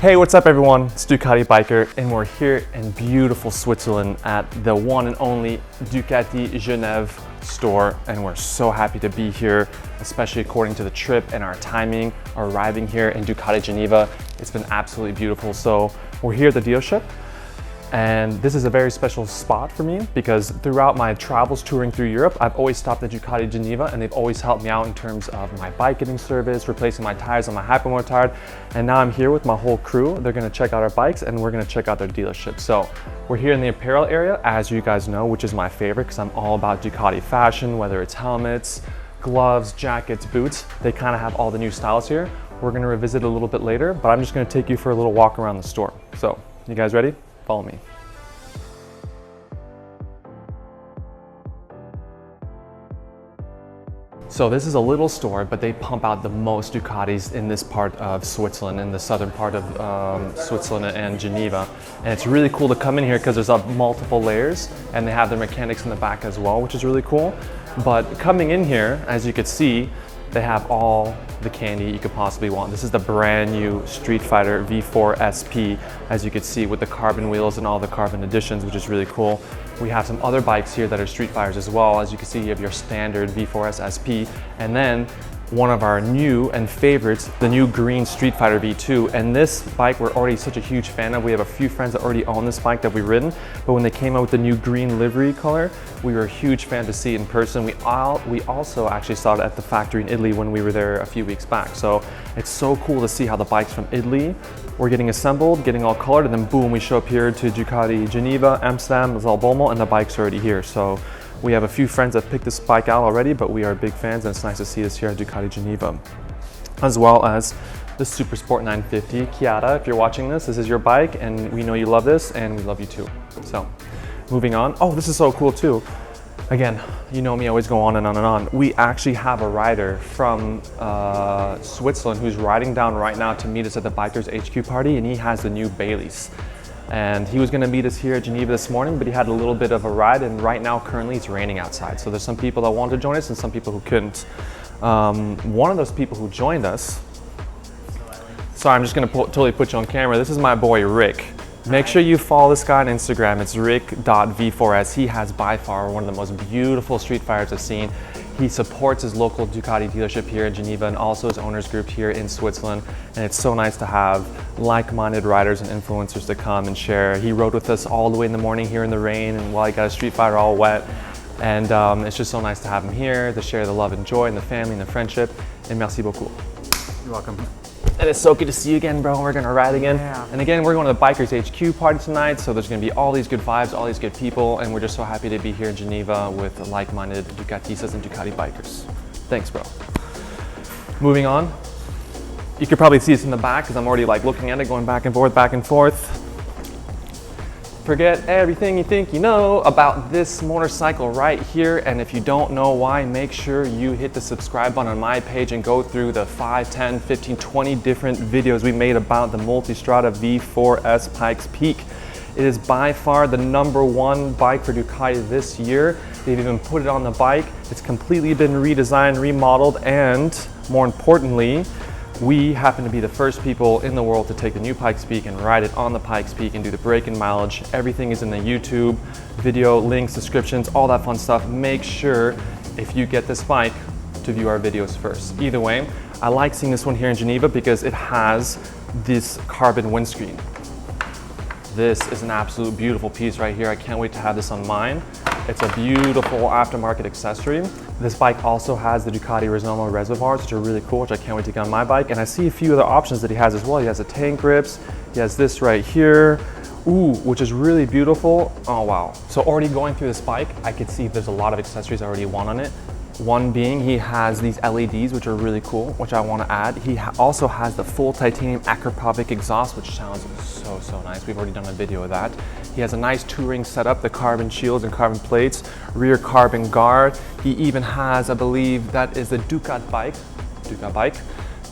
Hey, what's up everyone? It's Ducati Biker and we're here in beautiful Switzerland at the one and only Ducati Genève store, and we're so happy to be here, especially according to the trip and our timing, arriving here in Ducati Geneva. It's been absolutely beautiful. So we're here at the dealership, and this is a very special spot for me because throughout my travels touring through Europe, I've always stopped at Ducati Geneva and they've always helped me out in terms of my bike getting service, replacing my tires on my hypermotard. And now I'm here with my whole crew. They're gonna check out our bikes and we're gonna check out their dealership. So we're here in the apparel area, as you guys know, which is my favorite because I'm all about Ducati fashion, whether it's helmets, gloves, jackets, boots. They kind of have all the new styles here. We're gonna revisit a little bit later, but I'm just gonna take you for a little walk around the store. So, you guys ready? Follow me. So this is a little store, but they pump out the most Ducatis in this part of Switzerland, in the southern part of Switzerland and Geneva. And it's really cool to come in here because there's multiple layers and they have their mechanics in the back as well, which is really cool. But coming in here, as you can see, they have all the candy you could possibly want. This is the brand new Street Fighter V4 SP, as you can see, with the carbon wheels and all the carbon additions, which is really cool. We have some other bikes here that are Street Fighters as well. As you can see, you have your standard V4S SP, and then one of our new and favorites, the new green Street Fighter V2. And this bike we're already such a huge fan of. We have a few friends that already own this bike that we've ridden, but when they came out with the new green livery color, we were a huge fan to see it in person. We also actually saw it at the factory in Italy when we were there a few weeks back. So it's so cool to see how the bikes from Italy were getting assembled, getting all colored, and then boom, we show up here to Ducati Geneva, Amsterdam, Zalbommel, and the bike's already here. So we have a few friends that picked this bike out already, but we are big fans, and it's nice to see this here at Ducati Geneva. As well as the Super Sport 950. Chiara, if you're watching this, this is your bike, and we know you love this, and we love you too. So, moving on. Oh, this is so cool too. Again, you know me, I always go on and on and on. We actually have a rider from Switzerland who's riding down right now to meet us at the Bikers HQ party, and he has the new Baileys. And he was gonna meet us here at Geneva this morning, but he had a little bit of a ride, and right now, currently, it's raining outside. So there's some people that want to join us and some people who couldn't. One of those people who joined us, sorry, I'm just gonna totally put you on camera. This is my boy, Rick. Make sure you follow this guy on Instagram. It's rick.v4s. He has by far one of the most beautiful Street Fighters I've seen. He supports his local Ducati dealership here in Geneva and also his owners group here in Switzerland. And it's so nice to have like-minded riders and influencers to come and share. He rode with us all the way in the morning here in the rain, and while he got a Street Fighter all wet. And it's just so nice to have him here to share the love and joy and the family and the friendship. And merci beaucoup. You're welcome. And it's so good to see you again, bro. We're gonna ride again. Yeah. And again, we're going to the Bikers HQ party tonight, so there's gonna be all these good vibes, all these good people, and we're just so happy to be here in Geneva with like-minded Ducatistas and Ducati Bikers. Thanks, bro. Moving on. You could probably see us in the back because I'm already like looking at it, going back and forth, back and forth. Forget everything you think you know about this motorcycle right here, and if you don't know why, make sure you hit the subscribe button on my page and go through the 5, 10, 15, 20 different videos we made about the Multistrada V4S Pikes Peak. It is by far the #1 bike for Ducati this year. They've even put it on the bike. It's completely been redesigned, remodeled, and more importantly, we happen to be the first people in the world to take the new Pikes Peak and ride it on the Pikes Peak and do the break-in mileage. Everything is in the YouTube, video, links, descriptions, all that fun stuff. Make sure, if you get this bike, to view our videos first. Either way, I like seeing this one here in Geneva because it has this carbon windscreen. This is an absolute beautiful piece right here. I can't wait to have this on mine. It's a beautiful aftermarket accessory. This bike also has the Ducati Rizoma reservoirs, which are really cool, which I can't wait to get on my bike. And I see a few other options that he has as well. He has the tank grips. He has this right here. Ooh, which is really beautiful. Oh, wow. So already going through this bike, I could see there's a lot of accessories I already want on it. One being he has these LEDs, which are really cool, which I want to add. He also has the full titanium acropovic exhaust, which sounds so nice. We've already done a video of that. He has a nice touring setup, the carbon shields and carbon plates, rear carbon guard. He even has, I believe, that is the Ducati bike,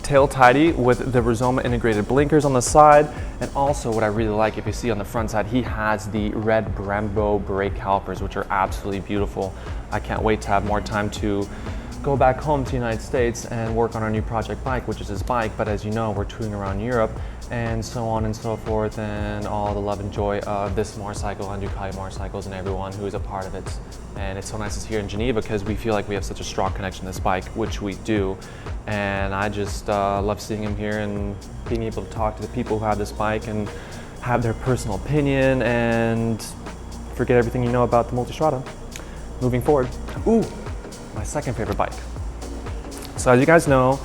tail tidy with the Rizoma integrated blinkers on the side. And also what I really like, if you see on the front side, he has the red Brembo brake calipers, which are absolutely beautiful. I can't wait to have more time to go back home to the United States and work on our new project bike, which is his bike. But as you know, we're touring around Europe and so on and so forth, and all the love and joy of this motorcycle and Ducati motorcycles and everyone who is a part of it. And it's so nice to see here in Geneva because we feel like we have such a strong connection to this bike, which we do. And I just love seeing him here and being able to talk to the people who have this bike and have their personal opinion and forget everything you know about the Multistrada. Moving forward, ooh, my second favorite bike. So as you guys know,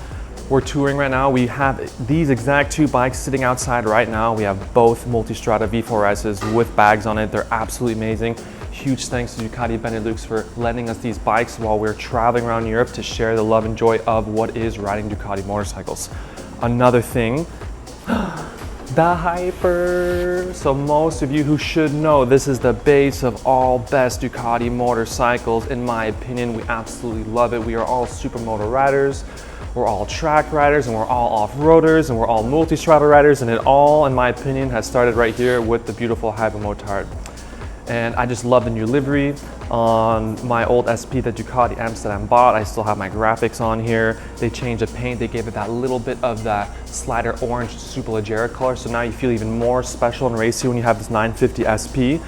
we're touring right now. We have these exact two bikes sitting outside right now. We have both Multistrada V4Ss with bags on it. They're absolutely amazing. Huge thanks to Ducati Benelux for lending us these bikes while we're traveling around Europe to share the love and joy of what is riding Ducati motorcycles. Another thing, the Hyper. So most of you who should know, this is the base of all best Ducati motorcycles. In my opinion, we absolutely love it. We are all supermoto riders. We're all track riders, and we're all off-roaders, and we're all Multistrada riders, and it all, in my opinion, has started right here with the beautiful Hyper Motard. And I just love the new livery on my old SP that Ducati Amsterdam bought. I still have my graphics on here. They changed the paint. They gave it that little bit of that slider orange Superleggera color. So now you feel even more special and racy when you have this 950 SP.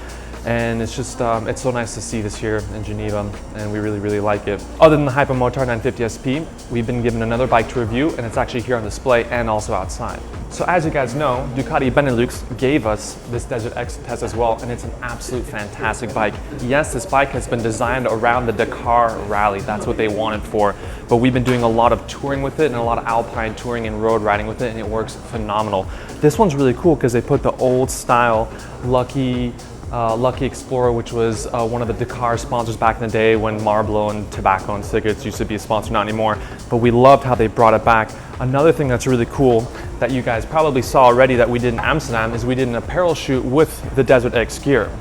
And it's just, it's so nice to see this here in Geneva, and we really, really like it. Other than the Hyper Motard 950 SP, we've been given another bike to review, and it's actually here on display and also outside. So as you guys know, Ducati Benelux gave us this Desert X test as well, and it's an absolute fantastic bike. Yes, this bike has been designed around the Dakar Rally. That's what they wanted for, but we've been doing a lot of touring with it and a lot of alpine touring and road riding with it, and it works phenomenal. This one's really cool because they put the old style Lucky Explorer, which was one of the Dakar sponsors back in the day when Marlboro and tobacco and cigarettes used to be a sponsor, not anymore. But we loved how they brought it back. Another thing that's really cool that you guys probably saw already that we did in Amsterdam is we did an apparel shoot with the Desert X gear.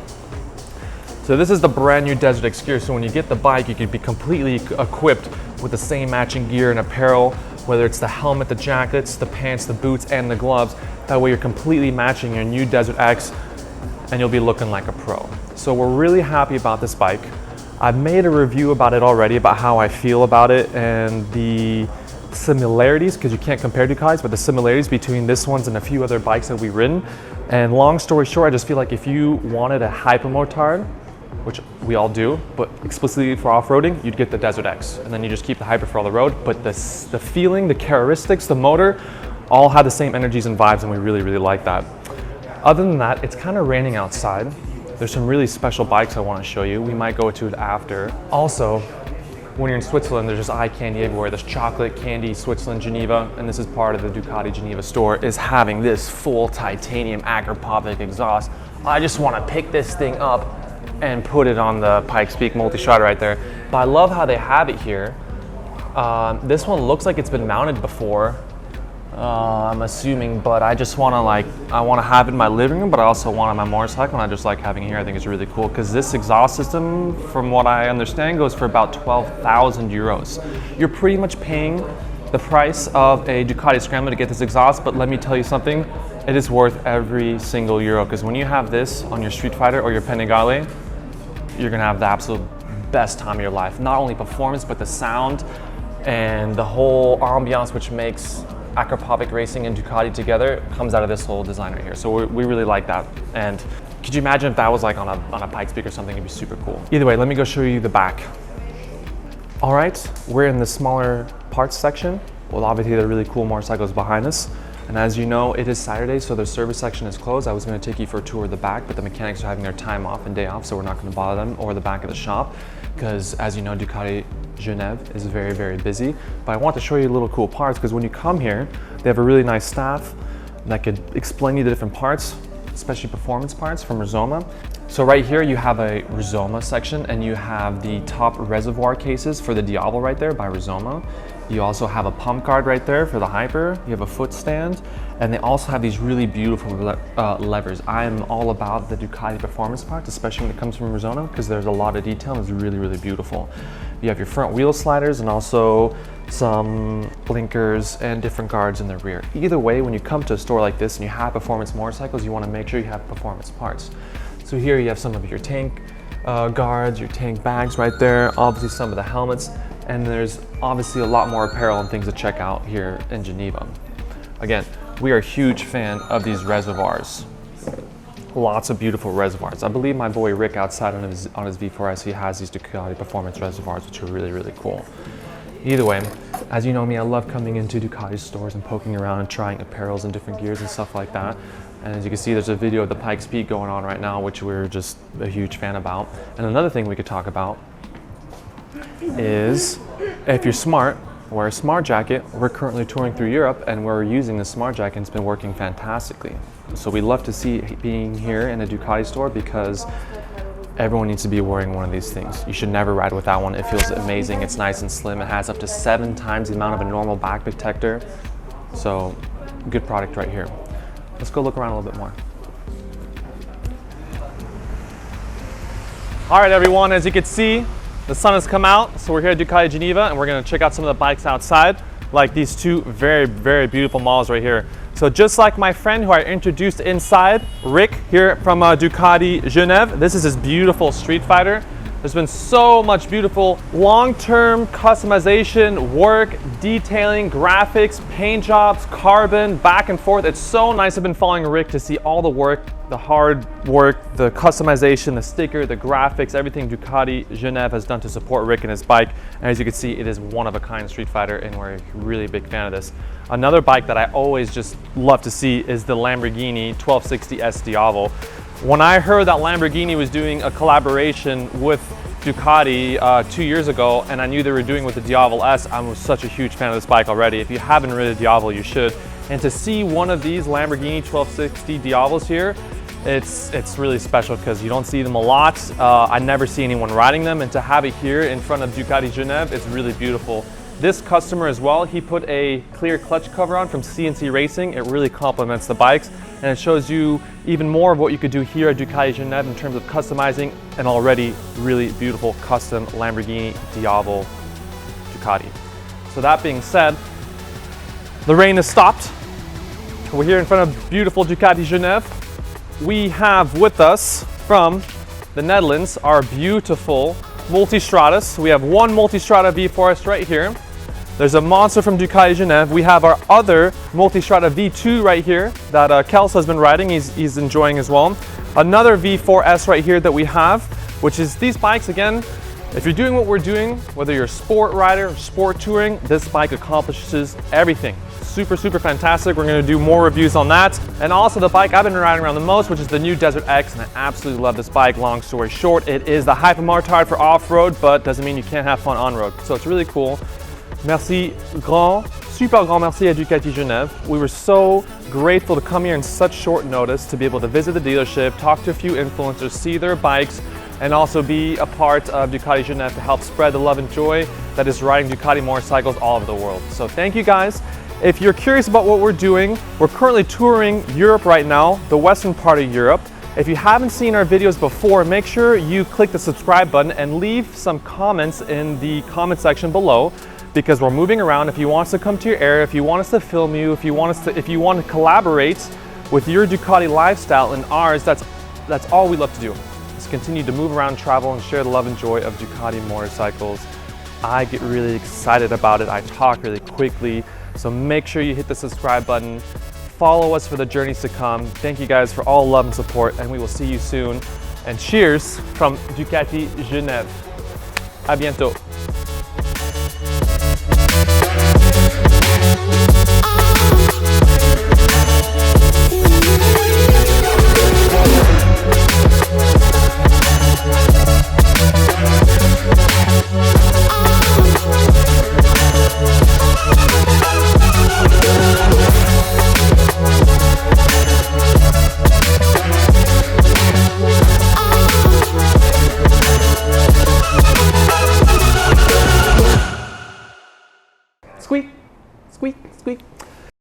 So this is the brand new Desert X gear. So when you get the bike, you can be completely equipped with the same matching gear and apparel, whether it's the helmet, the jackets, the pants, the boots, and the gloves. That way you're completely matching your new Desert X, and you'll be looking like a pro. So we're really happy about this bike. I've made a review about it already, about how I feel about it and the similarities, because you can't compare Ducatis, but the similarities between this ones and a few other bikes that we've ridden. And long story short, I just feel like if you wanted a Hyper Motard, which we all do, but explicitly for off-roading, you'd get the Desert X. And then you just keep the Hyper for all the road. But the feeling, the characteristics, the motor, all have the same energies and vibes, and we really, really like that. Other than that, it's kind of raining outside. There's some really special bikes I want to show you. We might go to it after. Also, when you're in Switzerland, there's just eye candy everywhere. There's chocolate, candy, Switzerland, Geneva, and this is part of the Ducati Geneva store, is having this full titanium Acropovic exhaust. I just want to pick this thing up and put it on the Pikes Peak Multistrada right there. But I love how they have it here. This one looks like it's been mounted before. I'm assuming, but I just want to I want to have it in my living room, but I also want it on my motorcycle, and I just like having it here. I think it's really cool because this exhaust system, from what I understand, goes for about 12,000 euros. You're pretty much paying the price of a Ducati Scrambler to get this exhaust, but let me tell you something, it is worth every single euro, because when you have this on your Street Fighter or your Panigale, you're gonna have the absolute best time of your life. Not only performance, but the sound and the whole ambiance, which makes Acropovic Racing and Ducati together, comes out of this whole design right here. So we really like that. And could you imagine if that was like on a Pikes Peak or something? It'd be super cool. Either way, let me go show you the back. All right, we're in the smaller parts section. Well, obviously the really cool motorcycles behind us. And as you know, it is Saturday, so the service section is closed. I was going to take you for a tour of the back, but the mechanics are having their time off and day off, so we're not going to bother them, or the back of the shop, because as you know, Ducati Genève is very, very busy. But I want to show you little cool parts, because when you come here, they have a really nice staff that could explain you the different parts, especially performance parts from Rizoma. So right here you have a Rizoma section, and you have the top reservoir cases for the Diavolo right there by Rizoma. You also have a pump guard right there for the Hyper. You have a foot stand, and they also have these really beautiful levers. I am all about the Ducati performance parts, especially when it comes from Rizoma, because there's a lot of detail and it's really, really beautiful. You have your front wheel sliders and also some blinkers and different guards in the rear. Either way, when you come to a store like this and you have performance motorcycles, you want to make sure you have performance parts. So here you have some of your tank guards, your tank bags right there, obviously some of the helmets, and there's obviously a lot more apparel and things to check out here in Geneva. Again, we are a huge fan of these reservoirs. Lots of beautiful reservoirs. I believe my boy Rick outside on his V4S, he has these Ducati Performance reservoirs, which are really, really cool. Either way, as you know me, I love coming into Ducati stores and poking around and trying apparels and different gears and stuff like that. And as you can see, there's a video of the Pikes Peak going on right now, which we're just a huge fan about. And another thing we could talk about is, if you're smart, wear a smart jacket. We're currently touring through Europe and we're using the smart jacket and it's been working fantastically. So we love to see being here in a Ducati store because everyone needs to be wearing one of these things. You should never ride without one. It feels amazing. It's nice and slim. It has up to 7 times the amount of a normal back protector. So good product right here. Let's go look around a little bit more. All right, everyone, as you can see, the sun has come out. So we're here at Ducati Geneva and we're gonna check out some of the bikes outside, like these two very, very beautiful models right here. So just like my friend who I introduced inside, Rick here from Ducati Genève, this is his beautiful Street Fighter. There's been so much beautiful long-term customization, work, detailing, graphics, paint jobs, carbon, back and forth. It's so nice. I've been following Rick to see all the work, the hard work, the customization, the sticker, the graphics, everything Ducati Genève has done to support Rick and his bike. And as you can see, it is one of a kind Street Fighter and we're a really big fan of this. Another bike that I always just love to see is the Lamborghini 1260 S Diavolo. When I heard that Lamborghini was doing a collaboration with Ducati 2 years ago, and I knew they were doing with the Diavolo S, I was such a huge fan of this bike already. If you haven't ridden a Diavolo, you should. And to see one of these Lamborghini 1260 Diavolos here, it's really special because you don't see them a lot. I never see anyone riding them, and to have it here in front of Ducati Genève, it's really beautiful. This customer as well, he put a clear clutch cover on from CNC Racing. It really complements the bikes and it shows you even more of what you could do here at Ducati Genève in terms of customizing an already really beautiful custom Lamborghini Diavolo Ducati. So that being said, the rain has stopped. We're here in front of beautiful Ducati Genève. We have with us from the Netherlands our beautiful Multistradas. We have one Multistrada V4S right here. There's a monster from Ducati Genève. We have our other Multistrada V2 right here that Kels has been riding. He's enjoying as well. Another V4S right here that we have, which is these bikes again. If you're doing what we're doing, whether you're a sport rider or sport touring, this bike accomplishes everything. Super, super fantastic. We're gonna do more reviews on that. And also the bike I've been riding around the most, which is the new Desert X, and I absolutely love this bike. Long story short, it is the hypermotard for off-road, but doesn't mean you can't have fun on-road. So it's really cool. Merci, super grand merci à Ducati Genève. We were so grateful to come here in such short notice to be able to visit the dealership, talk to a few influencers, see their bikes, and also be a part of Ducati Genève to help spread the love and joy that is riding Ducati motorcycles all over the world. So thank you guys. If you're curious about what we're doing, we're currently touring Europe right now, the western part of Europe. If you haven't seen our videos before, make sure you click the subscribe button and leave some comments in the comment section below, because we're moving around. If you want us to come to your area, if you want us to film you, if you want to collaborate with your Ducati lifestyle and ours, that's all we love to do. Is continue to move around, travel, and share the love and joy of Ducati motorcycles. I get really excited about it. I talk really quickly. So make sure you hit the subscribe button. Follow us for the journeys to come. Thank you guys for all love and support, and we will see you soon. And cheers from Ducati Genève. À bientôt. Squeak, squeak, squeak.